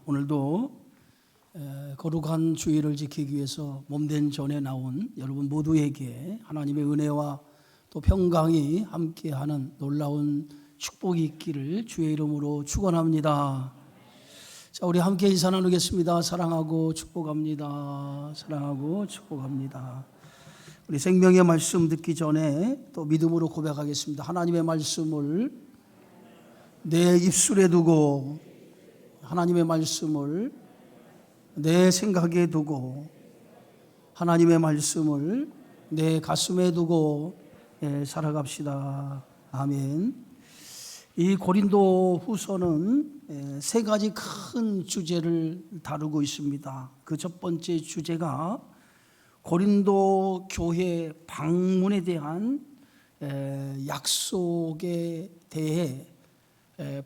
오늘도 거룩한 주일을 지키기 위해서 몸된 전에 나온 여러분 모두에게 하나님의 은혜와 또 평강이 함께하는 놀라운 축복이 있기를 주의 이름으로 축원합니다. 자, 우리 함께 인사 나누겠습니다. 사랑하고 축복합니다. 사랑하고 축복합니다. 우리 생명의 말씀 듣기 전에 또 믿음으로 고백하겠습니다. 하나님의 말씀을 내 입술에 두고, 하나님의 말씀을 내 생각에 두고, 하나님의 말씀을 내 가슴에 두고 살아갑시다. 아멘. 이 고린도 후서는 세 가지 큰 주제를 다루고 있습니다. 그 첫 번째 주제가 고린도 교회 방문에 대한 약속에 대해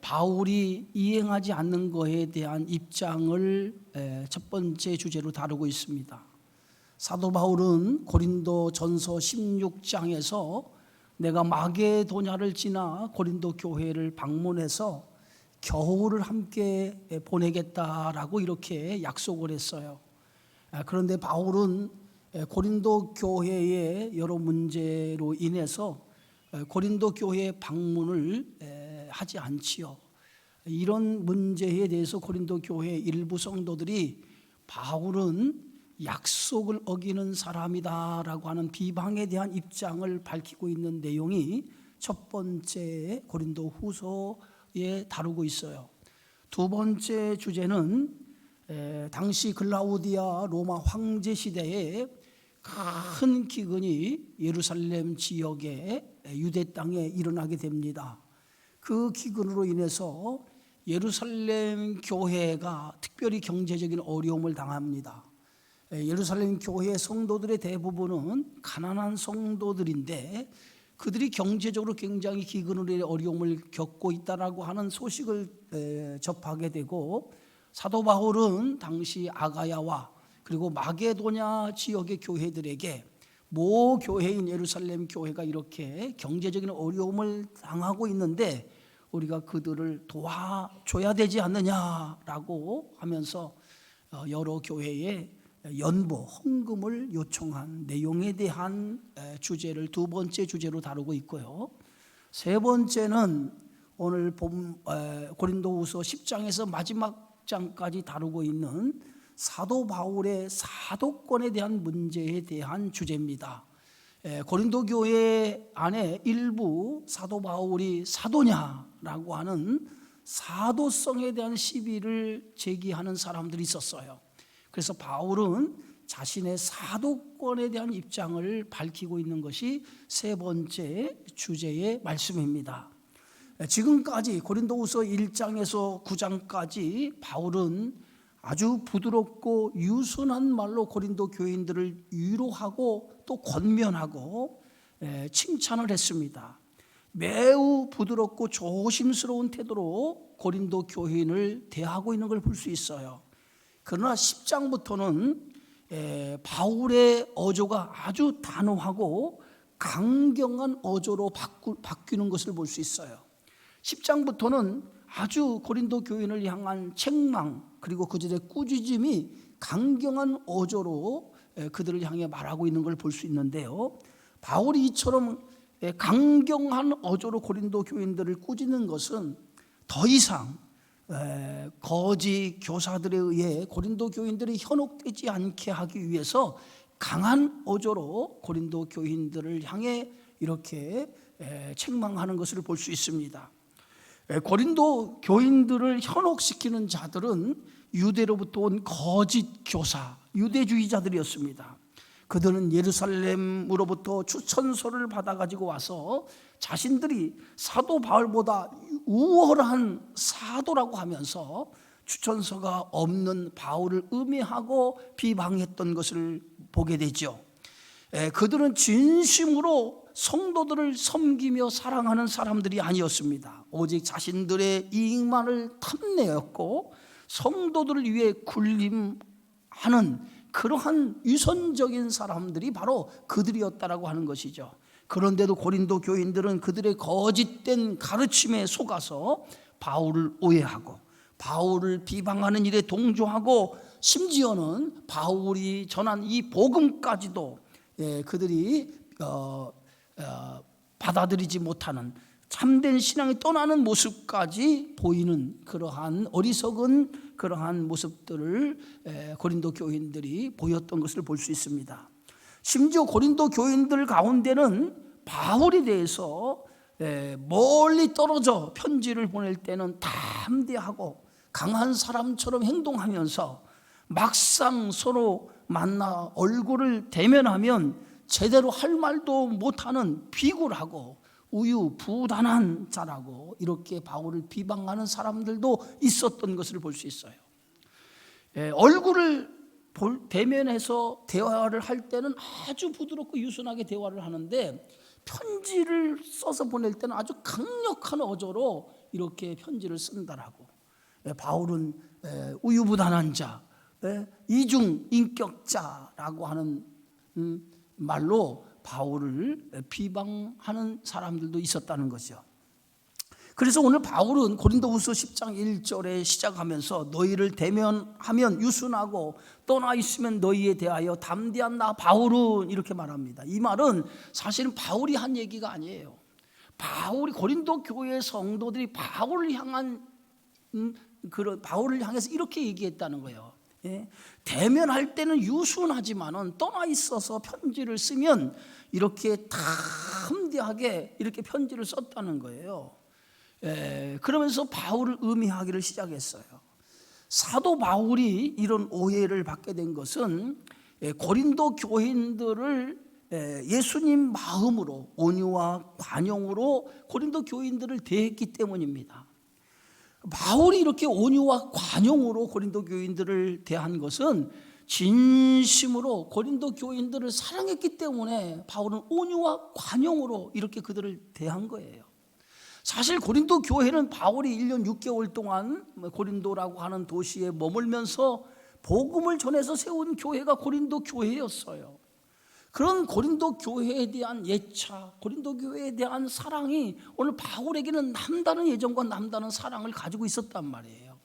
바울이 이행하지 않는 것에 대한 입장을 첫 번째 주제로 다루고 있습니다. 사도 바울은 고린도 전서 16장에서 내가 마게도냐를 지나 고린도 교회를 방문해서 겨울을 함께 보내겠다라고 이렇게 약속을 했어요. 그런데 바울은 고린도 교회의 여러 문제로 인해서 고린도 교회 방문을 하지 않지요. 이런 문제에 대해서 고린도 교회 일부 성도들이 바울은 약속을 어기는 사람이다라고 하는 비방에 대한 입장을 밝히고 있는 내용이 첫 번째 고린도 후서에 다루고 있어요. 두 번째 주제는 당시 글라우디아 로마 황제 시대에 큰 기근이 예루살렘 지역의 유대 땅에 일어나게 됩니다. 그 기근으로 인해서 예루살렘 교회가 특별히 경제적인 어려움을 당합니다. 예루살렘 교회 성도들의 대부분은 가난한 성도들인데 그들이 경제적으로 굉장히 기근으로 어려움을 겪고 있다라고 하는 소식을 접하게 되고, 사도 바울은 당시 아가야와 그리고 마게도냐 지역의 교회들에게 모 교회인 예루살렘 교회가 이렇게 경제적인 어려움을 당하고 있는데 우리가 그들을 도와줘야 되지 않느냐라고 하면서 여러 교회에 연보, 헌금을 요청한 내용에 대한 주제를 두 번째 주제로 다루고 있고요. 세 번째는 오늘 고린도후서 10장에서 마지막 장까지 다루고 있는 사도 바울의 사도권에 대한 문제에 대한 주제입니다. 고린도 교회 안에 일부 사도 바울이 사도냐라고 하는 사도성에 대한 시비를 제기하는 사람들이 있었어요. 그래서 바울은 자신의 사도권에 대한 입장을 밝히고 있는 것이 세 번째 주제의 말씀입니다. 지금까지 고린도후서 1장에서 9장까지 바울은 아주 부드럽고 유순한 말로 고린도 교인들을 위로하고 또 권면하고 칭찬을 했습니다. 매우 부드럽고 조심스러운 태도로 고린도 교인을 대하고 있는 걸 볼 수 있어요. 그러나 10장부터는 바울의 어조가 아주 단호하고 강경한 어조로 바뀌는 것을 볼 수 있어요. 10장부터는 아주 고린도 교인을 향한 책망 그리고 그들의 꾸짖음이 강경한 어조로 그들을 향해 말하고 있는 걸 볼 수 있는데요. 바울이 이처럼 강경한 어조로 고린도 교인들을 꾸짖는 것은 더 이상 거짓 교사들에 의해 고린도 교인들이 현혹되지 않게 하기 위해서 강한 어조로 고린도 교인들을 향해 이렇게 책망하는 것을 볼 수 있습니다. 고린도 교인들을 현혹시키는 자들은 유대로부터 온 거짓 교사, 유대주의자들이었습니다. 그들은 예루살렘으로부터 추천서를 받아가지고 와서 자신들이 사도 바울보다 우월한 사도라고 하면서 추천서가 없는 바울을 음해하고 비방했던 것을 보게 되죠. 그들은 진심으로 성도들을 섬기며 사랑하는 사람들이 아니었습니다. 오직 자신들의 이익만을 탐내었고 성도들을 위해 군림하는 그러한 위선적인 사람들이 바로 그들이었다라고 하는 것이죠. 그런데도 고린도 교인들은 그들의 거짓된 가르침에 속아서 바울을 오해하고 바울을 비방하는 일에 동조하고 심지어는 바울이 전한 이 복음까지도 그들이 받아들이지 못하는 참된 신앙이 떠나는 모습까지 보이는 그러한 어리석은 그러한 모습들을 고린도 교인들이 보였던 것을 볼 수 있습니다. 심지어 고린도 교인들 가운데는 바울에 대해서 멀리 떨어져 편지를 보낼 때는 담대하고 강한 사람처럼 행동하면서 막상 서로 만나 얼굴을 대면하면 제대로 할 말도 못하는 비굴하고 우유부단한 자라고 이렇게 바울을 비방하는 사람들도 있었던 것을 볼 수 있어요. 얼굴을 대면해서 대화를 할 때는 아주 부드럽고 유순하게 대화를 하는데 편지를 써서 보낼 때는 아주 강력한 어조로 이렇게 편지를 쓴다라고. 바울은 우유부단한 자, 이중 인격자라고 하는 말로 바울을 비방하는 사람들도 있었다는 거죠. 그래서 오늘 바울은 고린도후서 10장 1절에 시작하면서 너희를 대면하면 유순하고 떠나 있으면 너희에 대하여 담대한 나 바울은 이렇게 말합니다. 이 말은 사실은 바울이 한 얘기가 아니에요. 바울이 고린도 교회 성도들이 바울을 향해서 이렇게 얘기했다는 거예요. 대면할 때는 유순하지만은 떠나 있어서 편지를 쓰면 이렇게 담대하게 이렇게 편지를 썼다는 거예요. 그러면서 바울을 음해하기를 시작했어요. 사도 바울이 이런 오해를 받게 된 것은 고린도 교인들을 예수님 마음으로 온유와 관용으로 고린도 교인들을 대했기 때문입니다. 바울이 이렇게 온유와 관용으로 고린도 교인들을 대한 것은 진심으로 고린도 교인들을 사랑했기 때문에 바울은 온유와 관용으로 이렇게 그들을 대한 거예요. 사실 고린도 교회는 바울이 1년 6개월 동안 고린도라고 하는 도시에 머물면서 복음을 전해서 세운 교회가 고린도 교회였어요. 그런 고린도 교회에 대한 예차, 고린도 교회에 대한 사랑이 오늘 바울에게는 남다른 애정과 남다른 사랑을 가지고 있었단 말이에요.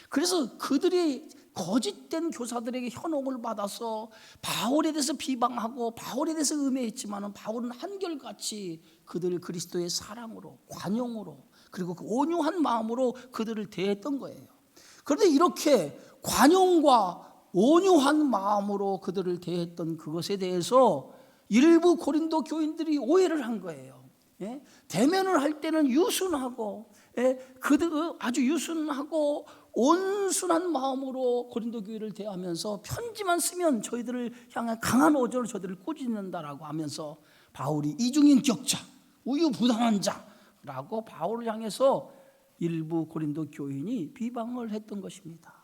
그래서 그들이 거짓된 교사들에게 현혹을 받아서 바울에 대해서 비방하고 바울에 대해서 음해했지만 바울은 한결같이 그들을 그리스도의 사랑으로, 관용으로, 그리고 그 온유한 마음으로 그들을 대했던 거예요. 그런데 이렇게 관용과 온유한 마음으로 그들을 대했던 그것에 대해서 일부 고린도 교인들이 오해를 한 거예요. 대면을 할 때는 유순하고 그들 아주 유순하고 온순한 마음으로 고린도 교회를 대하면서 편지만 쓰면 저희들을 향한 강한 어조로 저희들을 꾸짖는다라고 하면서 바울이 이중인격자, 우유부단한 자라고 바울을 향해서 일부 고린도 교인이 비방을 했던 것입니다.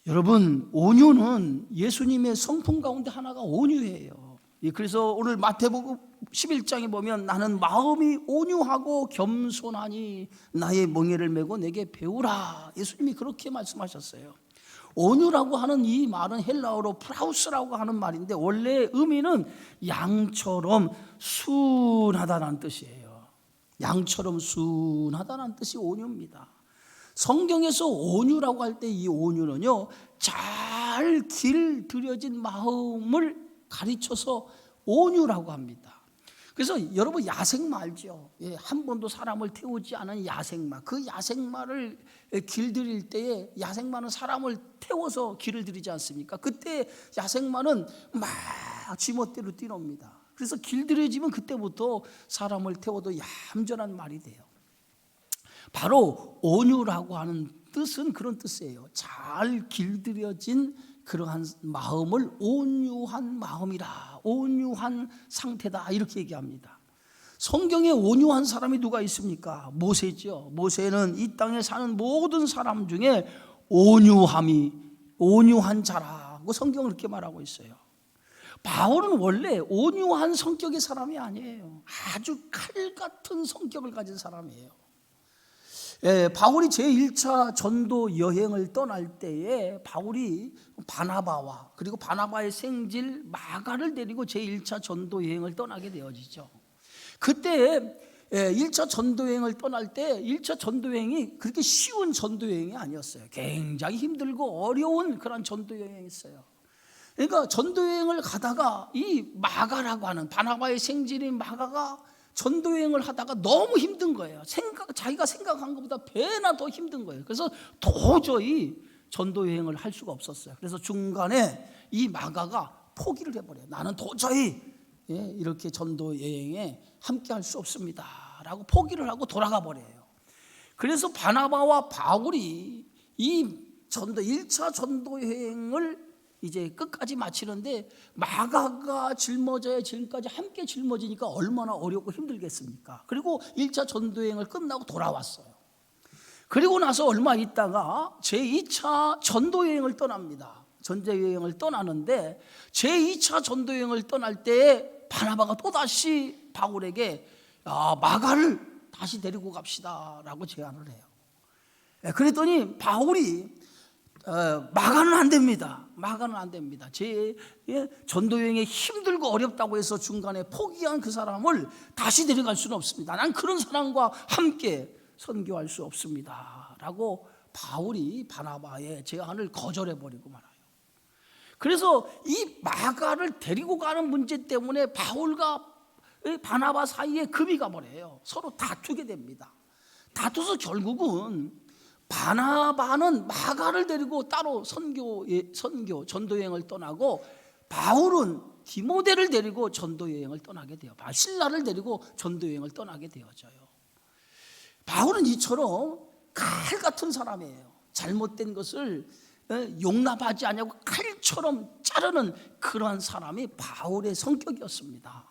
여러분, 온유는 예수님의 성품 가운데 하나가 온유예요. 그래서 오늘 마태복음 11장에 보면 나는 마음이 온유하고 겸손하니 나의 멍에를 메고 내게 배우라. 예수님이 그렇게 말씀하셨어요. 온유라고 하는 이 말은 헬라어로 프라우스라고 하는 말인데 원래 의미는 양처럼 순하다는 뜻이에요. 양처럼 순하다는 뜻이 온유입니다. 성경에서 온유라고 할 때 이 온유는요, 잘 길들여진 마음을 가르쳐서 온유라고 합니다. 그래서 여러분 야생마 알죠? 한 번도 사람을 태우지 않은 야생마. 그 야생마를 길들일 때에 야생마는 사람을 태워서 길을 들이지 않습니까? 그때 야생마는 막 지멋대로 뛰놉니다. 그래서 길들여지면 그때부터 사람을 태워도 얌전한 말이 돼요. 바로 온유라고 하는 뜻은 그런 뜻이에요. 잘 길들여진 그러한 마음을 온유한 마음이라, 온유한 상태다 이렇게 얘기합니다. 성경에 온유한 사람이 누가 있습니까? 모세죠. 모세는 이 땅에 사는 모든 사람 중에 온유한 자라고 성경은 그렇게 말하고 있어요. 바울은 원래 온유한 성격의 사람이 아니에요. 아주 칼 같은 성격을 가진 사람이에요. 바울이 제1차 전도 여행을 떠날 때에 바울이 바나바와 그리고 바나바의 생질 마가를 데리고 제1차 전도 여행을 떠나게 되어지죠. 그때 1차 전도여행을 떠날 때 1차 전도여행이 그렇게 쉬운 전도여행이 아니었어요. 굉장히 힘들고 어려운 그런 전도여행이었어요. 그러니까 전도여행을 가다가 이 마가라고 하는 바나바의 생질인 마가가 전도여행을 하다가 너무 힘든 거예요. 자기가 생각한 것보다 배나 더 힘든 거예요. 그래서 도저히 전도여행을 할 수가 없었어요. 그래서 중간에 이 마가가 포기를 해버려요. 나는 도저히 이렇게 전도여행에 함께 할 수 없습니다 라고 포기를 하고 돌아가 버려요. 그래서 바나바와 바울이 이 1차 전도여행을 이제 끝까지 마치는데 마가가 짊어져야 지금까지 함께 짊어지니까 얼마나 어렵고 힘들겠습니까? 그리고 1차 전도여행을 끝나고 돌아왔어요. 그리고 나서 얼마 있다가 제2차 전도여행을 떠납니다. 전도여행을 떠나는데 제2차 전도여행을 떠날 때 바나바가 또다시 바울에게 마가를 다시 데리고 갑시다 라고 제안을 해요. 그랬더니 바울이 마가는 안 됩니다. 마가는 안 됩니다. 제 전도여행에 힘들고 어렵다고 해서 중간에 포기한 그 사람을 다시 데려갈 수는 없습니다. 난 그런 사람과 함께 선교할 수 없습니다 라고 바울이 바나바의 제안을 거절해버리고 말아요. 그래서 이 마가를 데리고 가는 문제 때문에 바울과 바나바 사이에 금이 가버려요. 서로 다투게 됩니다. 다투서 결국은 바나바는 마가를 데리고 따로 선교 전도여행을 떠나고 바울은 디모데를 데리고 전도여행을 떠나게 돼요. 실라를 데리고 전도여행을 떠나게 되어져요. 바울은 이처럼 칼 같은 사람이에요. 잘못된 것을 용납하지 않냐고 칼처럼 자르는 그러한 사람이 바울의 성격이었습니다.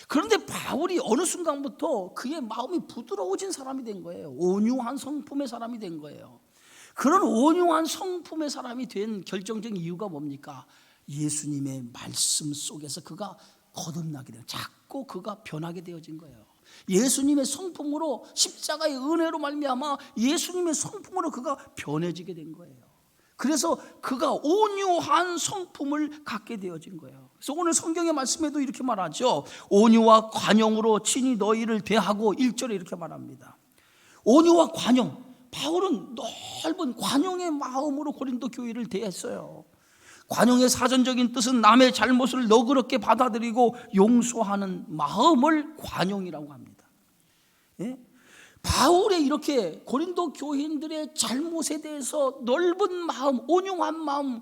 그런데 바울이 어느 순간부터 그의 마음이 부드러워진 사람이 된 거예요. 온유한 성품의 사람이 된 거예요. 그런 온유한 성품의 사람이 된 결정적인 이유가 뭡니까? 예수님의 말씀 속에서 그가 거듭나게 돼요. 자꾸 그가 변하게 되어진 거예요. 예수님의 성품으로, 십자가의 은혜로 말미암아 예수님의 성품으로 그가 변해지게 된 거예요. 그래서 그가 온유한 성품을 갖게 되어진 거예요. 그래서 오늘 성경의 말씀에도 이렇게 말하죠. 온유와 관용으로 친히 너희를 대하고 1절에 이렇게 말합니다. 온유와 관용. 바울은 넓은 관용의 마음으로 고린도 교회를 대했어요. 관용의 사전적인 뜻은 남의 잘못을 너그럽게 받아들이고 용서하는 마음을 관용이라고 합니다. 예? 바울의 이렇게 고린도 교인들의 잘못에 대해서 넓은 마음, 온유한 마음,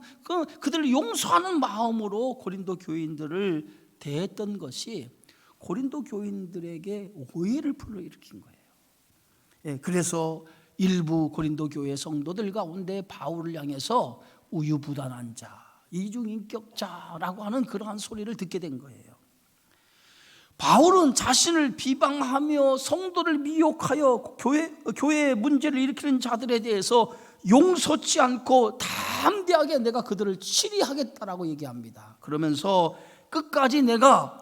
그들을 용서하는 마음으로 고린도 교인들을 대했던 것이 고린도 교인들에게 오해를 불러일으킨 거예요. 예, 그래서 일부 고린도 교회 성도들 가운데 바울을 향해서 우유부단한 자, 이중인격자라고 하는 그러한 소리를 듣게 된 거예요. 바울은 자신을 비방하며 성도를 미혹하여 교회의 문제를 일으키는 자들에 대해서 용서치 않고 담대하게 내가 그들을 치리하겠다라고 얘기합니다. 그러면서 끝까지 내가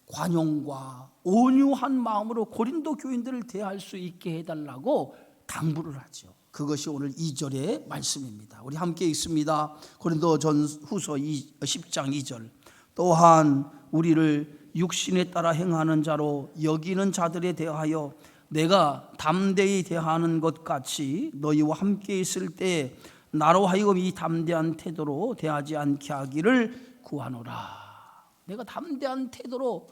관용과 온유한 마음으로 고린도 교인들을 대할 수 있게 해달라고 당부를 하죠. 그것이 오늘 2절의 말씀입니다. 우리 함께 읽습니다. 고린도전후서 10장 2절. 또한 우리를 육신에 따라 행하는 자로 여기는 자들에 대하여 내가 담대히 대하는 것 같이 너희와 함께 있을 때 나로 하여금 이 담대한 태도로 대하지 않게 하기를 구하노라. 내가 담대한 태도로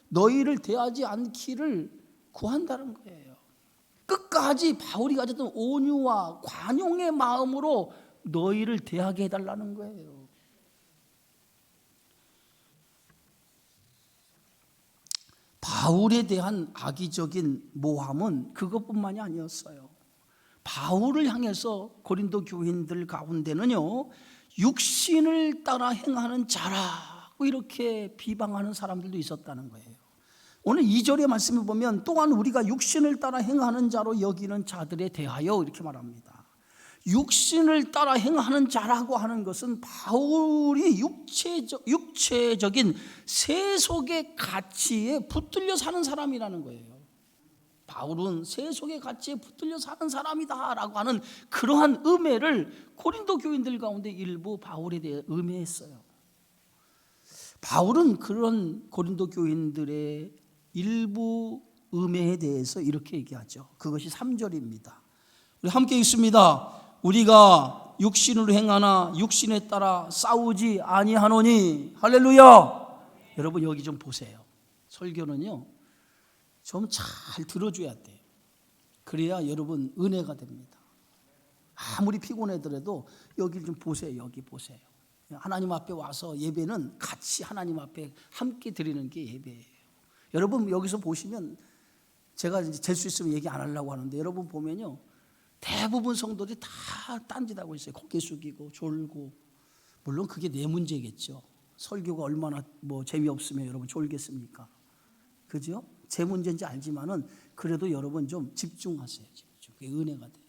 너희를 대하지 않기를 구한다는 거예요. 끝까지 바울이 가졌던 온유와 관용의 마음으로 너희를 대하게 해달라는 거예요. 바울에 대한 악의적인 모함은 그것뿐만이 아니었어요. 바울을 향해서 고린도 교인들 가운데는요, 육신을 따라 행하는 자라고 이렇게 비방하는 사람들도 있었다는 거예요. 오늘 2절의 말씀을 보면 또한 우리가 육신을 따라 행하는 자로 여기는 자들에 대하여 이렇게 말합니다. 육신을 따라 행하는 자라고 하는 것은 바울이 육체적인 세속의 가치에 붙들려 사는 사람이라는 거예요. 바울은 세속의 가치에 붙들려 사는 사람이다라고 하는 그러한 음해를 고린도 교인들 가운데 일부 바울에 대해 음해했어요. 바울은 그런 고린도 교인들의 일부 음해에 대해서 이렇게 얘기하죠. 그것이 3절입니다. 우리 함께 읽습니다. 우리가 육신으로 행하나 육신에 따라 싸우지 아니하노니. 할렐루야. 여러분 여기 좀 보세요. 설교는요 좀 잘 들어줘야 돼요. 그래야 여러분 은혜가 됩니다. 아무리 피곤하더라도 여기 좀 보세요. 여기 보세요. 하나님 앞에 와서 예배는 같이 하나님 앞에 함께 드리는 게 예배예요. 여러분 여기서 보시면 제가 될 수 있으면 얘기 안 하려고 하는데 여러분 보면요 대부분 성도들이 다 딴짓하고 있어요. 고개 숙이고 졸고. 물론 그게 내 문제겠죠. 설교가 얼마나 재미없으면 여러분 졸겠습니까? 그죠? 제 문제인지 알지만은 그래도 여러분 좀 집중하세요. 집중. 그게 은혜가 돼요.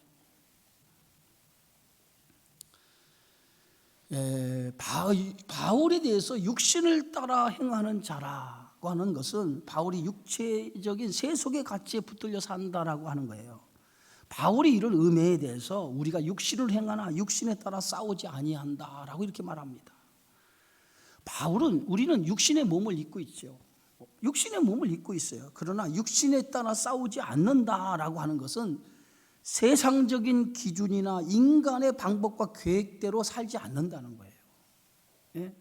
바울에 대해서 육신을 따라 행하는 자라고 하는 것은 바울이 육체적인 세속의 가치에 붙들려 산다라고 하는 거예요. 바울이 이런 음해에 대해서 우리가 육신을 행하나 육신에 따라 싸우지 아니한다라고 이렇게 말합니다. 우리는 육신의 몸을 입고 있죠. 육신의 몸을 입고 있어요. 그러나 육신에 따라 싸우지 않는다라고 하는 것은 세상적인 기준이나 인간의 방법과 계획대로 살지 않는다는 거예요. 예?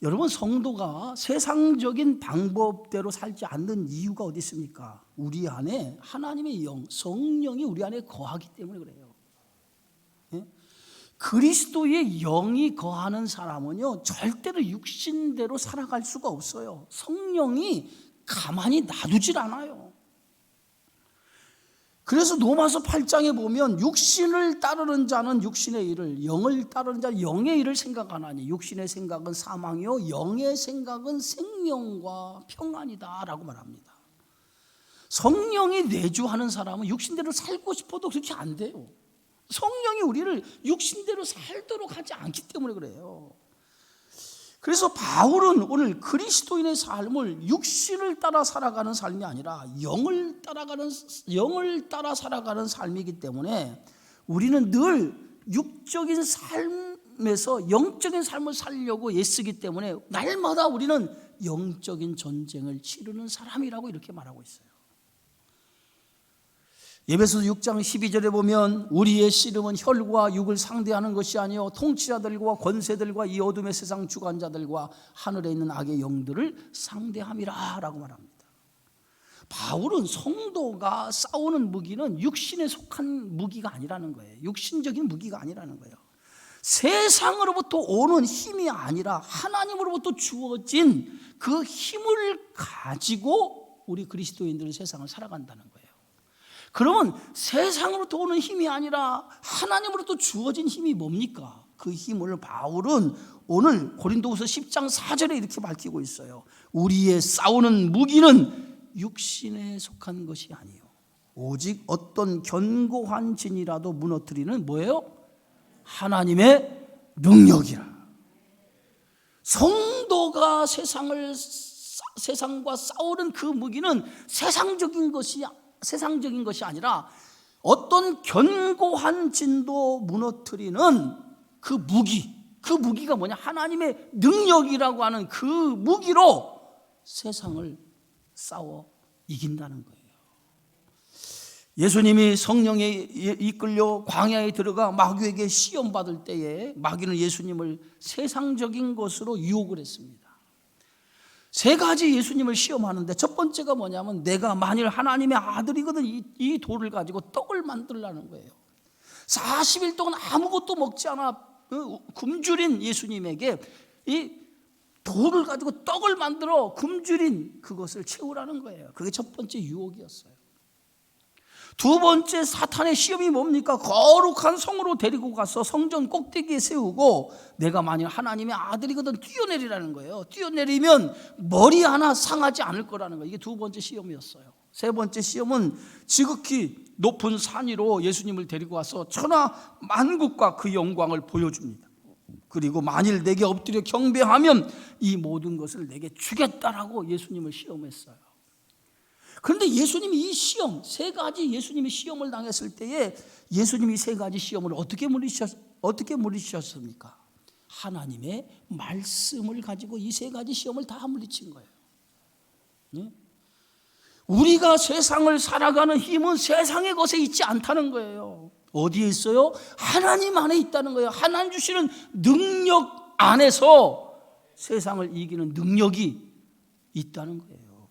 여러분 성도가 세상적인 방법대로 살지 않는 이유가 어디 있습니까? 우리 안에 하나님의 영, 성령이 우리 안에 거하기 때문에 그래요. 예? 그리스도의 영이 거하는 사람은요 절대로 육신대로 살아갈 수가 없어요. 성령이 가만히 놔두질 않아요. 그래서 로마서 8장에 보면 육신을 따르는 자는 육신의 일을, 영을 따르는 자는 영의 일을 생각하나니 육신의 생각은 사망이요 영의 생각은 생명과 평안이다 라고 말합니다. 성령이 내주하는 사람은 육신대로 살고 싶어도 그렇게 안 돼요. 성령이 우리를 육신대로 살도록 하지 않기 때문에 그래요. 그래서 바울은 오늘 그리스도인의 삶을 육신을 따라 살아가는 삶이 아니라 영을 따라 살아가는 삶이기 때문에 우리는 늘 육적인 삶에서 영적인 삶을 살려고 애쓰기 때문에 날마다 우리는 영적인 전쟁을 치르는 사람이라고 이렇게 말하고 있어요. 에베소서 6장 12절에 보면 우리의 씨름은 혈과 육을 상대하는 것이 아니요 통치자들과 권세들과 이 어둠의 세상 주관자들과 하늘에 있는 악의 영들을 상대함이라 라고 말합니다. 바울은 성도가 싸우는 무기는 육신에 속한 무기가 아니라는 거예요. 육신적인 무기가 아니라는 거예요. 세상으로부터 오는 힘이 아니라 하나님으로부터 주어진 그 힘을 가지고 우리 그리스도인들은 세상을 살아간다는 거예요. 그러면 세상으로부터 오는 힘이 아니라 하나님으로부터 주어진 힘이 뭡니까? 그 힘을 바울은 오늘 고린도후서 10장 4절에 이렇게 밝히고 있어요. 우리의 싸우는 무기는 육신에 속한 것이 아니요 오직 어떤 견고한 진이라도 무너뜨리는 뭐예요? 하나님의 능력이라. 성도가 세상과 싸우는 그 무기는 세상적인 것이 아니라 어떤 견고한 진도 무너뜨리는 그 무기가 뭐냐? 하나님의 능력이라고 하는 그 무기로 세상을 싸워 이긴다는 거예요. 예수님이 성령에 이끌려 광야에 들어가 마귀에게 시험받을 때에 마귀는 예수님을 세상적인 것으로 유혹을 했습니다. 세 가지 예수님을 시험하는데 첫 번째가 뭐냐면 내가 만일 하나님의 아들이거든 이 돌을 가지고 떡을 만들라는 거예요. 40일 동안 아무것도 먹지 않아 굶주린 예수님에게 이 돌을 가지고 떡을 만들어 굶주린 그것을 채우라는 거예요. 그게 첫 번째 유혹이었어요. 두 번째 사탄의 시험이 뭡니까? 거룩한 성으로 데리고 가서 성전 꼭대기에 세우고 내가 만일 하나님의 아들이거든 뛰어내리라는 거예요. 뛰어내리면 머리 하나 상하지 않을 거라는 거예요. 이게 두 번째 시험이었어요. 세 번째 시험은 지극히 높은 산 위로 예수님을 데리고 와서 천하 만국과 그 영광을 보여줍니다. 그리고 만일 내게 엎드려 경배하면 이 모든 것을 내게 주겠다라고 예수님을 시험했어요. 그런데 예수님이 이 시험, 세 가지 예수님이 시험을 당했을 때에 예수님이 세 가지 시험을 어떻게 물리치셨습니까? 하나님의 말씀을 가지고 이 세 가지 시험을 다 물리친 거예요. 네? 우리가 세상을 살아가는 힘은 세상의 것에 있지 않다는 거예요. 어디에 있어요? 하나님 안에 있다는 거예요. 하나님 주시는 능력 안에서 세상을 이기는 능력이 있다는 거예요.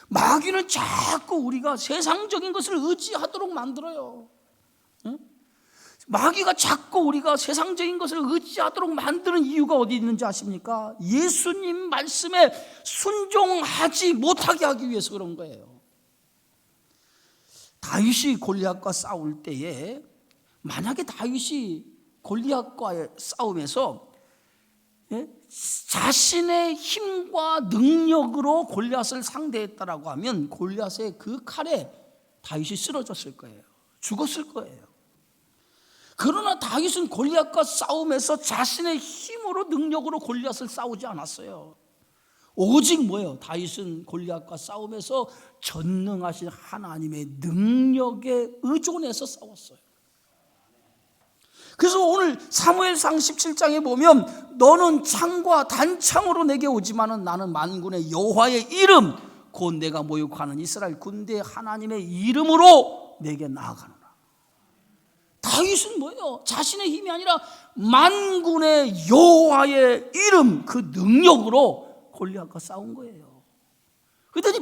마귀는 자꾸 우리가 세상적인 것을 의지하도록 만들어요. 마귀가 자꾸 우리가 세상적인 것을 의지하도록 만드는 이유가 어디 있는지 아십니까? 예수님 말씀에 순종하지 못하게 하기 위해서 그런 거예요. 다윗이 골리앗과 싸울 때에 만약에 다윗이 골리앗과의 싸움에서 자신의 힘과 능력으로 골리앗을 상대했다라고 하면 골리앗의 그 칼에 다윗이 쓰러졌을 거예요. 죽었을 거예요. 그러나 다윗은 골리앗과 싸움에서 자신의 힘으로 능력으로 골리앗을 싸우지 않았어요. 오직 뭐예요? 다윗은 골리앗과 싸움에서 전능하신 하나님의 능력에 의존해서 싸웠어요. 그래서 오늘 사무엘상 17장에 보면 너는 창과 단창으로 내게 오지만은 나는 만군의 여호와의 이름 곧 내가 모욕하는 이스라엘 군대의 하나님의 이름으로 내게 나아가노라. 다윗은 뭐예요? 자신의 힘이 아니라 만군의 여호와의 이름 그 능력으로 골리앗과 싸운 거예요. 그랬더니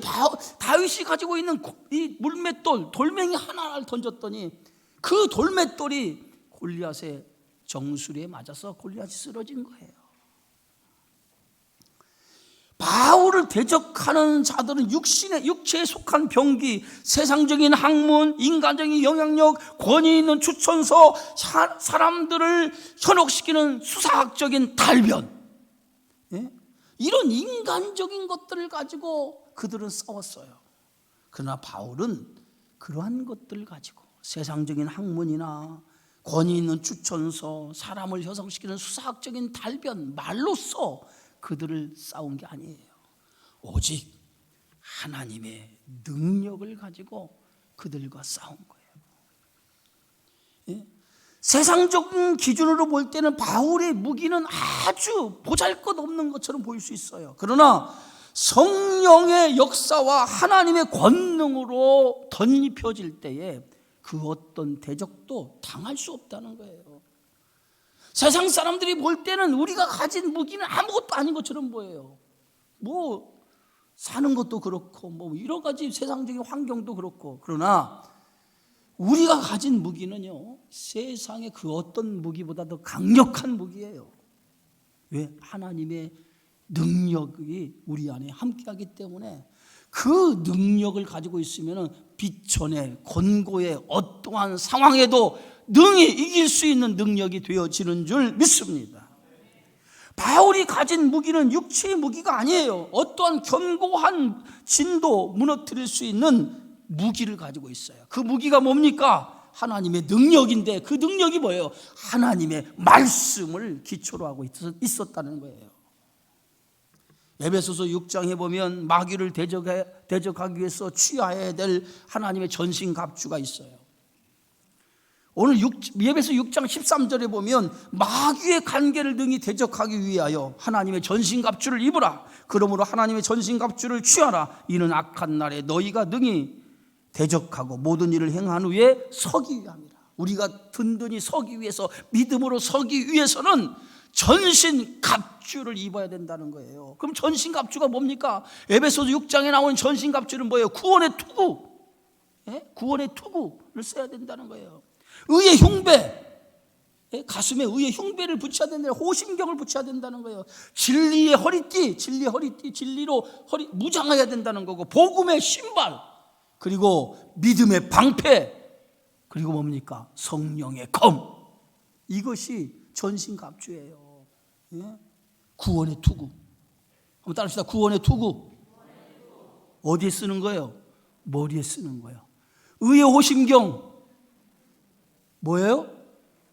다윗이 가지고 있는 이 물맷돌 돌멩이 하나를 던졌더니 그 돌맷돌이 골리앗의 정수리에 맞아서 골리앗이 쓰러진 거예요. 바울을 대적하는 자들은 육체에 속한 병기, 세상적인 학문, 인간적인 영향력, 권위 있는 추천서, 사람들을 현혹시키는 수사학적인 달변, 이런 인간적인 것들을 가지고 그들은 싸웠어요. 그러나 바울은 그러한 것들을 가지고 세상적인 학문이나 권위 있는 추천서, 사람을 현혹시키는 수사학적인 달변, 말로써 그들을 싸운 게 아니에요. 오직 하나님의 능력을 가지고 그들과 싸운 거예요. 세상적인 기준으로 볼 때는 바울의 무기는 아주 보잘것없는 것처럼 보일 수 있어요. 그러나 성령의 역사와 하나님의 권능으로 덧입혀질 때에 그 어떤 대적도 당할 수 없다는 거예요. 세상 사람들이 볼 때는 우리가 가진 무기는 아무것도 아닌 것처럼 보여요. 뭐 사는 것도 그렇고 뭐 여러 가지 세상적인 환경도 그렇고, 그러나 우리가 가진 무기는요 세상의 그 어떤 무기보다 더 강력한 무기예요. 왜? 하나님의 능력이 우리 안에 함께하기 때문에 그 능력을 가지고 있으면 비천에 권고의 어떠한 상황에도 능히 이길 수 있는 능력이 되어지는 줄 믿습니다. 바울이 가진 무기는 육체의 무기가 아니에요. 어떠한 견고한 진도 무너뜨릴 수 있는 무기를 가지고 있어요. 그 무기가 뭡니까? 하나님의 능력인데 그 능력이 뭐예요? 하나님의 말씀을 기초로 하고 있었다는 거예요. 에베소서 6장에 보면 마귀를 대적하기 위해서 취하여야 될 하나님의 전신갑주가 있어요. 오늘 에베소 6장 13절에 보면 마귀의 관계를 능히 대적하기 위하여 하나님의 전신갑주를 입으라. 그러므로 하나님의 전신갑주를 취하라. 이는 악한 날에 너희가 능히 대적하고 모든 일을 행한 후에 서기 위함이라. 우리가 든든히 서기 위해서, 믿음으로 서기 위해서는 전신갑주를 입어야 된다는 거예요. 그럼 전신갑주가 뭡니까? 에베소서 6장에 나오는 전신갑주는 뭐예요? 구원의 투구, 구원의 투구를 써야 된다는 거예요. 의의 흉배, 가슴에 의의 흉배를 붙여야 된다. 호심경을 붙여야 된다는 거예요. 진리의 허리띠, 진리로 허리 무장해야 된다는 거고, 복음의 신발, 그리고 믿음의 방패, 그리고 뭡니까? 성령의 검. 이것이 전신갑주예요. 구원의 투구. 한번 따라합시다. 구원의 투구. 어디에 쓰는 거예요? 머리에 쓰는 거예요. 의의 호심경. 뭐예요?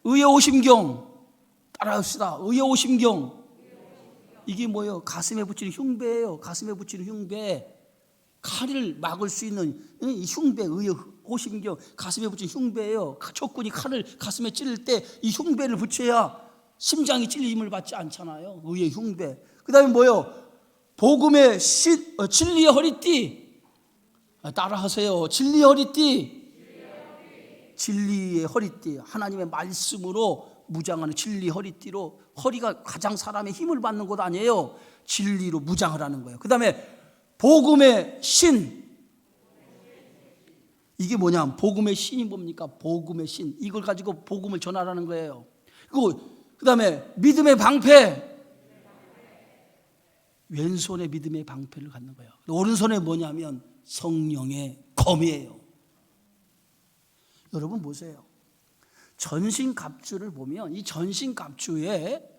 의의 호심경. 따라합시다. 의의 호심경. 이게 뭐예요? 가슴에 붙이는 흉배예요. 가슴에 붙이는 흉배. 칼을 막을 수 있는 이 흉배, 의의 호심경. 가슴에 붙이는 흉배예요. 적군이 칼을 가슴에 찔릴 때 이 흉배를 붙여야 심장이 찔림을 받지 않잖아요. 의의 흉배. 그 다음에 뭐예요? 복음의 진리의 허리띠. 따라하세요. 진리의 허리띠. 진리의 허리띠. 하나님의 말씀으로 무장하는 진리 허리띠로. 허리가 가장 사람의 힘을 받는 곳 아니에요. 진리로 무장을 하는 거예요. 그 다음에 복음의 신. 이게 뭐냐? 복음의 신이 뭡니까? 복음의 신. 이걸 가지고 복음을 전하라는 거예요. 그 다음에 믿음의 방패. 왼손에 믿음의 방패를 갖는 거예요. 오른손에 뭐냐면 성령의 검이에요. 여러분 보세요. 전신갑주를 보면 이 전신갑주에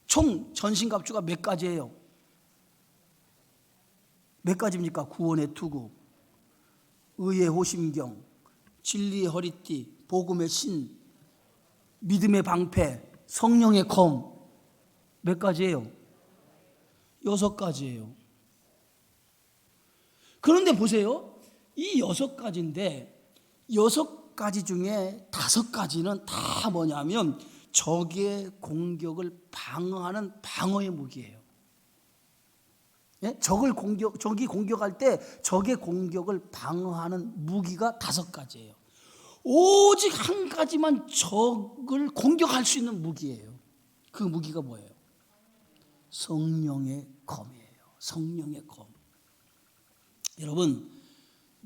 총 전신갑주가 몇 가지예요? 몇 가지입니까? 구원의 투구, 의의 호심경, 진리의 허리띠, 복음의 신, 믿음의 방패, 성령의 검. 몇 가지예요? 6가지예요. 그런데 보세요. 이 6가지인데 6가지 중에 5가지는 다 뭐냐면 적의 공격을 방어하는 방어의 무기예요. 예? 적이 공격할 때 적의 공격을 방어하는 무기가 5가지예요. 오직 한 가지만 적을 공격할 수 있는 무기예요. 그 무기가 뭐예요? 성령의 검이에요. 성령의 검. 여러분,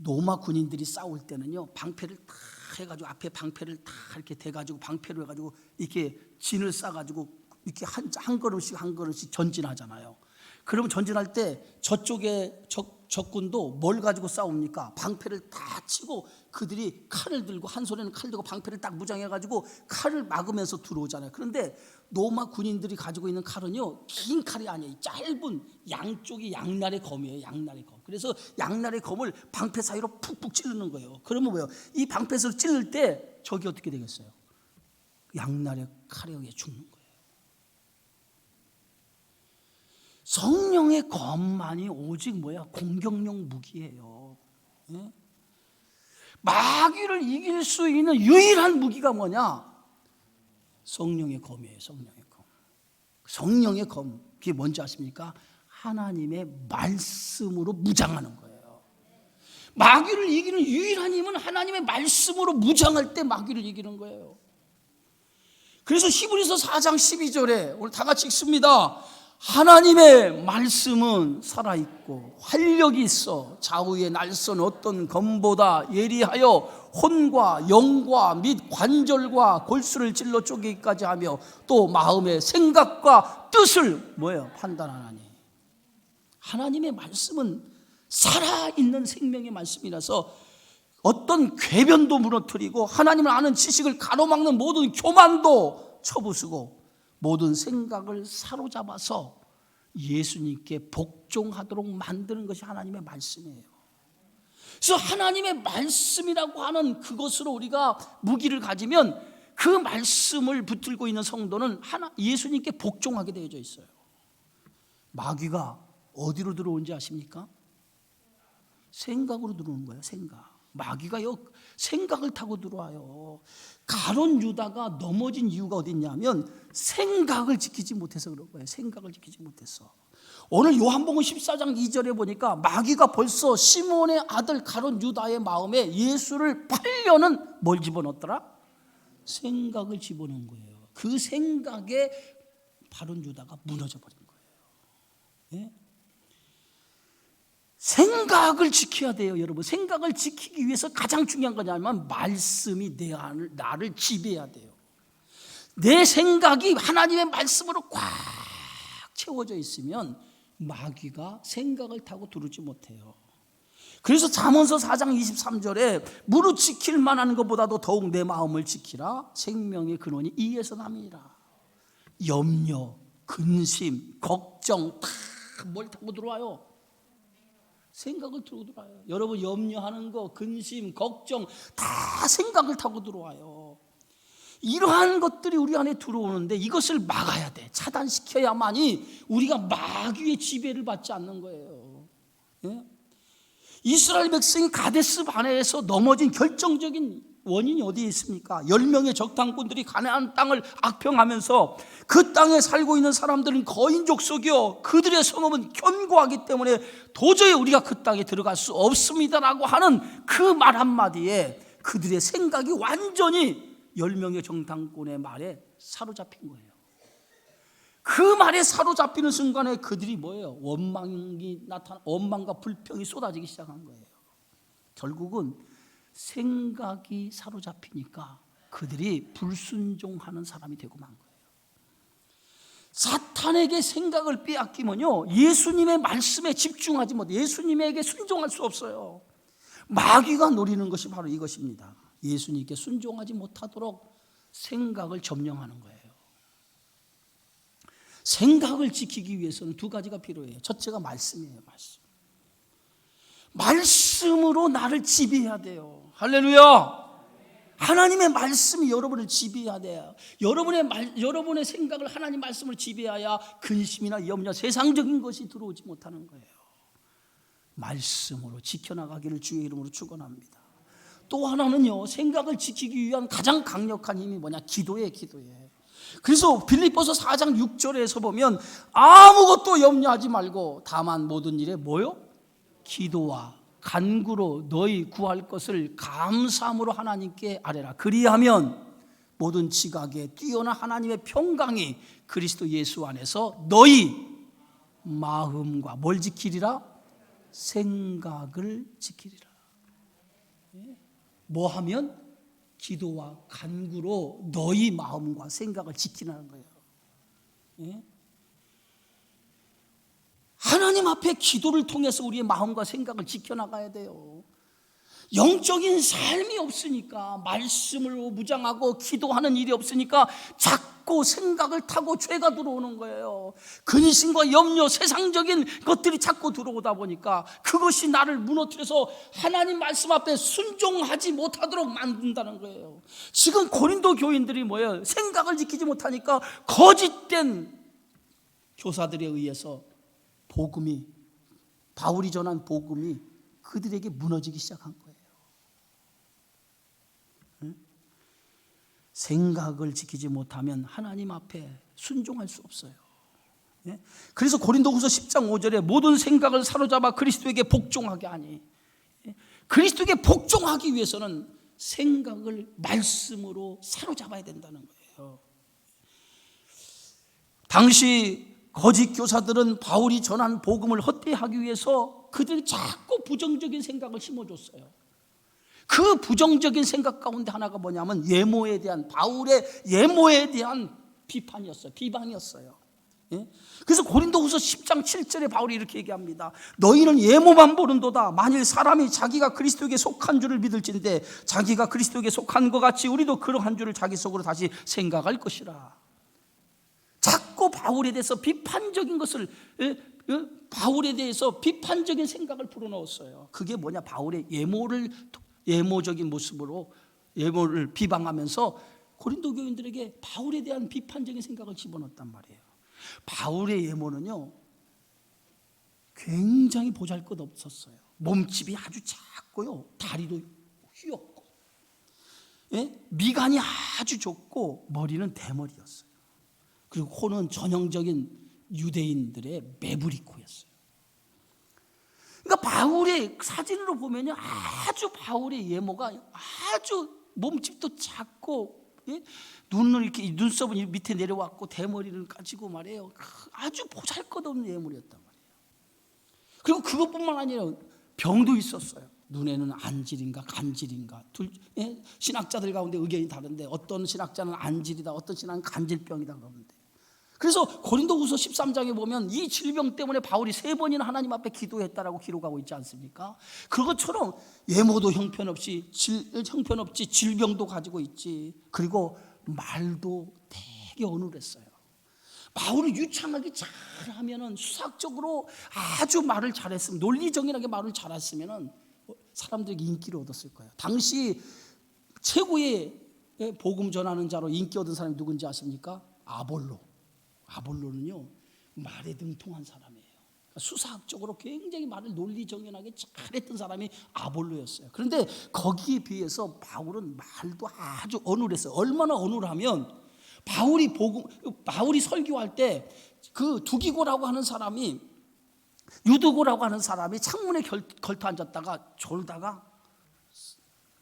로마 군인들이 싸울 때는요, 방패를 다 해가지고 앞에 방패를 다 이렇게 대가지고 방패로 해가지고 이렇게 진을 싸가지고 이렇게 한 걸음씩 전진하잖아요. 그러면 전진할 때 저쪽에 적군도 뭘 가지고 싸웁니까? 방패를 다 치고 그들이 칼을 들고, 한 손에는 칼 들고 방패를 딱 무장해가지고 칼을 막으면서 들어오잖아요. 그런데 로마 군인들이 가지고 있는 칼은요, 긴 칼이 아니에요. 짧은 양쪽이 양날의 검이에요. 양날의 검. 그래서 양날의 검을 방패 사이로 푹푹 찌르는 거예요. 그러면 뭐예요? 이 방패에서 찌를 때 적이 어떻게 되겠어요? 양날의 칼에 의해 죽는 거예요. 성령의 검만이 오직 뭐야? 공격용 무기예요. 예? 마귀를 이길 수 있는 유일한 무기가 뭐냐? 성령의 검이에요. 성령의 검. 성령의 검. 그게 뭔지 아십니까? 하나님의 말씀으로 무장하는 거예요. 마귀를 이기는 유일한 힘은 하나님의 말씀으로 무장할 때 마귀를 이기는 거예요. 그래서 히브리서 4장 12절에 오늘 다 같이 읽습니다. 하나님의 말씀은 살아있고 활력이 있어 좌우의 날선 어떤 검보다 예리하여 혼과 영과 및 관절과 골수를 찔러 쪼개기까지 하며 또 마음의 생각과 뜻을 뭐예요? 판단하나니. 하나님의 말씀은 살아있는 생명의 말씀이라서 어떤 궤변도 무너뜨리고 하나님을 아는 지식을 가로막는 모든 교만도 쳐부수고 모든 생각을 사로잡아서 예수님께 복종하도록 만드는 것이 하나님의 말씀이에요. 그래서 하나님의 말씀이라고 하는 그것으로 우리가 무기를 가지면 그 말씀을 붙들고 있는 성도는 예수님께 복종하게 되어져 있어요. 마귀가 어디로 들어오는지 아십니까? 생각으로 들어오는 거예요. 생각. 마귀가요, 생각을 타고 들어와요. 가룟 유다가 넘어진 이유가 어디 있냐면 생각을 지키지 못해서 그런 거예요. 생각을 지키지 못해서. 오늘 요한복음 14장 2절에 보니까 마귀가 벌써 시몬의 아들 가룟 유다의 마음에 예수를 팔려는 뭘 집어넣었더라? 생각을 집어넣은 거예요. 그 생각에 가룟 유다가 무너져 버린 거예요. 예? 생각을 지켜야 돼요, 여러분. 생각을 지키기 위해서 가장 중요한 거냐면 말씀이 나를 지배해야 돼요. 내 생각이 하나님의 말씀으로 꽉 채워져 있으면 마귀가 생각을 타고 들어오지 못해요. 그래서 잠언서 4장 23절에 무릇 지킬 만한 것보다도 더욱 내 마음을 지키라. 생명의 근원이 이에서 남이라. 염려, 근심, 걱정 다 뭘 타고 들어와요? 생각을 타고 들어와요. 여러분, 염려하는 거, 근심, 걱정 다 생각을 타고 들어와요. 이러한 것들이 우리 안에 들어오는데 이것을 막아야 돼. 차단시켜야만이 우리가 마귀의 지배를 받지 않는 거예요. 예? 이스라엘 백성이 가데스 바네에서 넘어진 결정적인 원인이 어디에 있습니까? 10명의 적당꾼들이 가나안 땅을 악평하면서 그 땅에 살고 있는 사람들은 거인족 속이요 그들의 성읍은 견고하기 때문에 도저히 우리가 그 땅에 들어갈 수 없습니다라고 하는 그 말 한마디에 그들의 생각이 완전히 10명의 정탐꾼의 말에 사로잡힌 거예요. 그 말에 사로잡히는 순간에 그들이 뭐예요? 원망과 불평이 쏟아지기 시작한 거예요. 결국은 생각이 사로잡히니까 그들이 불순종하는 사람이 되고 만 거예요. 사탄에게 생각을 빼앗기면요 예수님의 말씀에 집중하지 못해 예수님에게 순종할 수 없어요. 마귀가 노리는 것이 바로 이것입니다. 예수님께 순종하지 못하도록 생각을 점령하는 거예요. 생각을 지키기 위해서는 두 가지가 필요해요. 첫째가 말씀이에요. 말씀으로 나를 지배해야 돼요. 할렐루야. 하나님의 말씀이 여러분을 지배해야 돼요. 여러분의 생각을 하나님 말씀을 지배해야 근심이나 염려, 세상적인 것이 들어오지 못하는 거예요. 말씀으로 지켜나가기를 주의 이름으로 축원합니다. 또 하나는요, 생각을 지키기 위한 가장 강력한 힘이 뭐냐? 기도예요. 그래서 빌립보서 4장 6절에서 보면 아무것도 염려하지 말고 다만 모든 일에 뭐요? 기도와 간구로 너희 구할 것을 감사함으로 하나님께 아뢰라. 그리하면 모든 지각에 뛰어난 하나님의 평강이 그리스도 예수 안에서 너희 마음과 뭘 지키리라? 생각을 지키리라. 뭐 하면? 기도와 간구로 너희 마음과 생각을 지키라는 거예요. 하나님 앞에 기도를 통해서 우리의 마음과 생각을 지켜나가야 돼요. 영적인 삶이 없으니까, 말씀을 무장하고 기도하는 일이 없으니까 자꾸 생각을 타고 죄가 들어오는 거예요. 근심과 염려, 세상적인 것들이 자꾸 들어오다 보니까 그것이 나를 무너뜨려서 하나님 말씀 앞에 순종하지 못하도록 만든다는 거예요. 지금 고린도 교인들이 뭐예요? 생각을 지키지 못하니까 거짓된 교사들에 의해서 바울이 전한 복음이 그들에게 무너지기 시작한 거예요. 생각을 지키지 못하면 하나님 앞에 순종할 수 없어요. 그래서 고린도후서 10장 5절에 모든 생각을 사로잡아 그리스도에게 복종하게 하니, 그리스도에게 복종하기 위해서는 생각을 말씀으로 사로잡아야 된다는 거예요. 당시 거짓 교사들은 바울이 전한 복음을 헛되하기 위해서 그들이 자꾸 부정적인 생각을 심어줬어요. 그 부정적인 생각 가운데 하나가 뭐냐면 바울의 예모에 대한 비방이었어요. 그래서 고린도후서 10장 7절에 바울이 이렇게 얘기합니다. 너희는 예모만 보는도다. 만일 사람이 자기가 그리스도에게 속한 줄을 믿을진대 자기가 그리스도에게 속한 것 같이 우리도 그러한 줄을 자기 속으로 다시 생각할 것이라. 자꾸 바울에 대해서 비판적인 생각을 불어넣었어요. 그게 뭐냐? 바울의 예모적인 모습으로 예모를 비방하면서 고린도 교인들에게 바울에 대한 비판적인 생각을 집어넣었단 말이에요. 바울의 예모는요 굉장히 보잘것없었어요. 몸집이 아주 작고요, 다리도 휘었고, 미간이 아주 좁고 머리는 대머리였어요. 그리고 코는 전형적인 유대인들의 매부리 코였어요. 그러니까 바울의 사진으로 보면요, 아주 바울의 예모가 아주 몸집도 작고, 눈을 이렇게 눈썹은 밑에 내려왔고 대머리를 가지고 말이에요. 아주 보잘것없는 예물이었단 말이에요. 그리고 그것뿐만 아니라 병도 있었어요. 눈에는 안질인가 간질인가 신학자들 가운데 의견이 다른데 어떤 신학자는 안질이다, 어떤 신학은 간질병이다 그러는데, 그래서 고린도후서 13장에 보면 이 질병 때문에 바울이 3번이나 하나님 앞에 기도했다라고 기록하고 있지 않습니까? 그것처럼 예모도 형편없이 질병도 가지고 있지, 그리고 말도 되게 어눌했어요. 바울이 유창하게 잘하면은, 수학적으로 아주 말을 잘했으면, 논리정연하게 말을 잘했으면은 사람들에게 인기를 얻었을 거예요. 당시 최고의 복음 전하는 자로 인기 얻은 사람이 누군지 아십니까? 아볼로는요 말에 등통한 사람이에요. 수사학적으로 굉장히 말을 논리정연하게 잘했던 사람이 아볼로였어요. 그런데 거기에 비해서 바울은 말도 아주 어눌했어요. 얼마나 어눌하면 바울이 설교할 때 그 두기고라고 하는 사람이, 유두고라고 하는 사람이 창문에 걸터 앉았다가 졸다가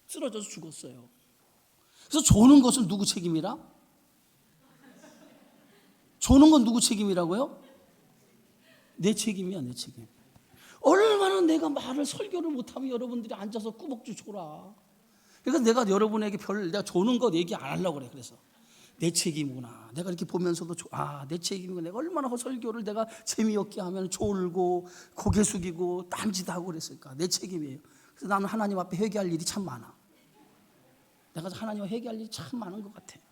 쓰러져서 죽었어요. 그래서 조는 것은 누구 책임이라? 조는 건 누구 책임이라고요? 내 책임이야, 내 책임. 얼마나 내가 말을 설교를 못하면 여러분들이 앉아서 꾸벅주 줘라. 그러니까 내가 여러분에게 내가 조는 거 얘기 안 하려고 그래. 그래서 내 책임이구나. 내가 이렇게 보면서도 내 책임이구나. 내가 얼마나 설교를 내가 재미없게 하면 졸고 고개 숙이고 딴짓하고 그랬을까. 내 책임이에요. 그래서 나는 하나님 앞에 회개할 일이 참 많아. 내가 하나님 앞에 회개할 일이 참 많은 것 같아요.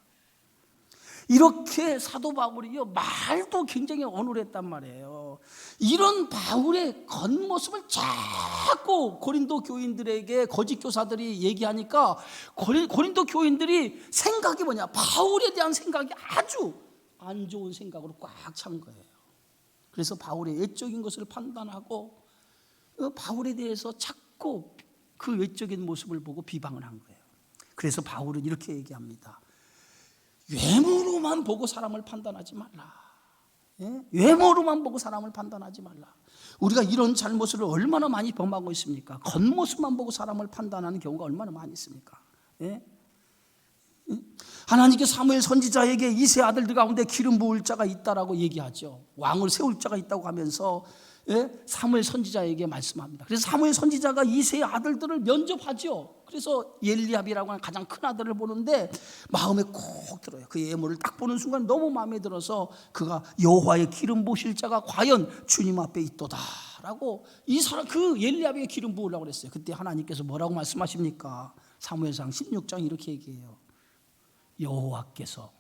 이렇게 사도 바울이요, 말도 굉장히 어눌했단 말이에요. 이런 바울의 겉모습을 자꾸 고린도 교인들에게 거짓 교사들이 얘기하니까 고린도 교인들이 생각이 뭐냐, 바울에 대한 생각이 아주 안 좋은 생각으로 꽉 찬 거예요. 그래서 바울의 외적인 것을 판단하고 바울에 대해서 자꾸 그 외적인 모습을 보고 비방을 한 거예요. 그래서 바울은 이렇게 얘기합니다. 외모로만 보고 사람을 판단하지 말라. 외모로만 보고 사람을 판단하지 말라. 우리가 이런 잘못을 얼마나 많이 범하고 있습니까? 겉모습만 보고 사람을 판단하는 경우가 얼마나 많이 있습니까? 하나님께 사무엘 선지자에게 이세 아들들 가운데 기름 부을 자가 있다라고 얘기하죠. 왕을 세울 자가 있다고 하면서 사무엘 선지자에게 말씀합니다. 그래서 사무엘 선지자가 이세 아들들을 면접하죠. 그래서 엘리압이라고 하는 가장 큰 아들을 보는데 마음에 콕 들어요. 그 외모를 딱 보는 순간 너무 마음에 들어서 그가 여호와의 기름 부으실 자가 과연 주님 앞에 있도다라고 이 사람 그 엘리압에게 기름 부으려고 그랬어요. 그때 하나님께서 뭐라고 말씀하십니까? 사무엘상 16장 이렇게 얘기해요. 여호와께서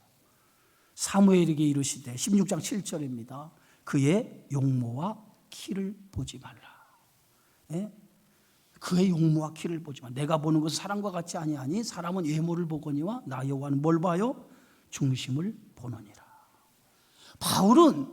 사무엘에게 이르시되 16장 7절입니다. 그의 용모와 키를 보지 말라. 그의 용모와 키를 보지 말라. 내가 보는 것은 사람과 같지 아니하니 사람은 외모를 보거니와 나 여호와는 뭘 봐요? 중심을 보느니라. 바울은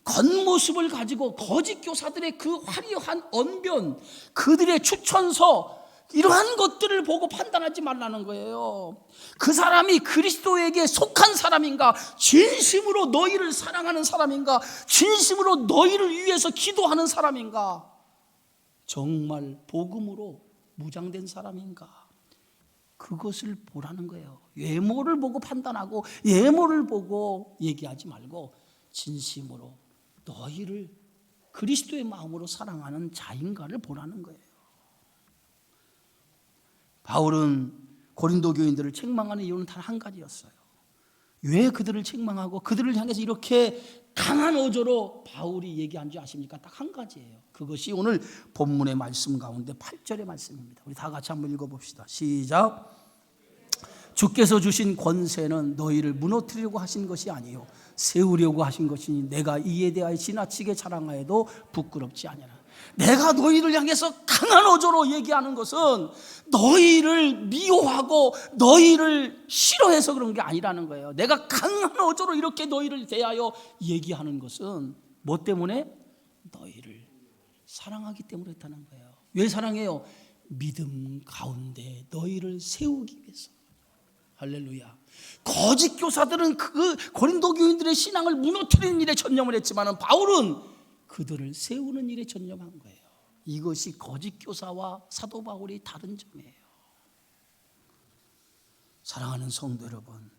겉모습을 가지고 거짓 교사들의 그 화려한 언변, 그들의 추천서, 이러한 것들을 보고 판단하지 말라는 거예요. 그 사람이 그리스도에게 속한 사람인가, 진심으로 너희를 사랑하는 사람인가, 진심으로 너희를 위해서 기도하는 사람인가, 정말 복음으로 무장된 사람인가, 그것을 보라는 거예요. 외모를 보고 판단하고 외모를 보고 얘기하지 말고 진심으로 너희를 그리스도의 마음으로 사랑하는 자인가를 보라는 거예요. 바울은 고린도 교인들을 책망하는 이유는 단 한 가지였어요. 왜 그들을 책망하고 그들을 향해서 이렇게 강한 어조로 바울이 얘기한 줄 아십니까? 딱 한 가지예요. 그것이 오늘 본문의 말씀 가운데 8절의 말씀입니다. 우리 다 같이 한번 읽어봅시다. 시작. 주께서 주신 권세는 너희를 무너뜨리려고 하신 것이 아니요 세우려고 하신 것이니 내가 이에 대하여 지나치게 자랑하여도 부끄럽지 아니하라. 내가 너희를 향해서 강한 어조로 얘기하는 것은 너희를 미워하고 너희를 싫어해서 그런 게 아니라는 거예요. 내가 강한 어조로 이렇게 너희를 대하여 얘기하는 것은 뭐 때문에? 너희를 사랑하기 때문에 그렇다는 거예요. 왜 사랑해요? 믿음 가운데 너희를 세우기 위해서. 할렐루야. 거짓 교사들은 그 고린도 교인들의 신앙을 무너뜨리는 일에 전념을 했지만 바울은 그들을 세우는 일에 전념한 거예요. 이것이 거짓 교사와 사도 바울이 다른 점이에요. 사랑하는 성도 여러분,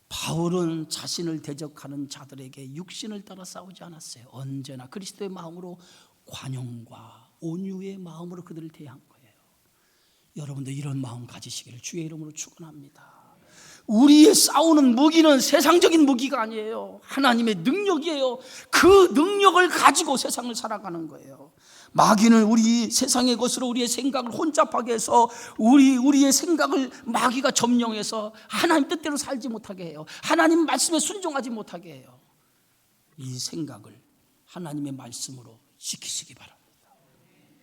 바울은 자신을 대적하는 자들에게 육신을 따라 싸우지 않았어요. 언제나 그리스도의 마음으로 관용과 온유의 마음으로 그들을 대한 거예요. 여러분도 이런 마음 가지시기를 주의 이름으로 축원합니다. 우리의 싸우는 무기는 세상적인 무기가 아니에요. 하나님의 능력이에요. 그 능력을 가지고 세상을 살아가는 거예요. 마귀는 우리 세상의 것으로 우리의 생각을 혼잡하게 해서 우리의 생각을 마귀가 점령해서 하나님 뜻대로 살지 못하게 해요. 하나님 말씀에 순종하지 못하게 해요. 이 생각을 하나님의 말씀으로 지키시기 바랍니다.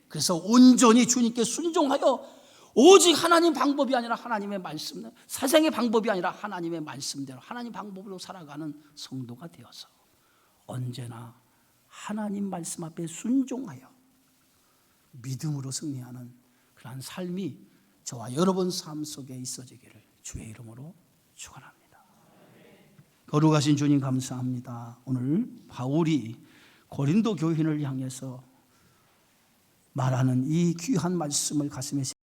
그래서 온전히 주님께 순종하여 오직 하나님 방법이 아니라 하나님의 말씀, 세상의 방법이 아니라 하나님의 말씀대로 하나님 방법으로 살아가는 성도가 되어서 언제나 하나님 말씀 앞에 순종하여 믿음으로 승리하는 그러한 삶이 저와 여러분 삶 속에 있어지기를 주의 이름으로 축원합니다. 거룩하신 주님 감사합니다. 오늘 바울이 고린도 교인을 향해서 말하는 이 귀한 말씀을 가슴에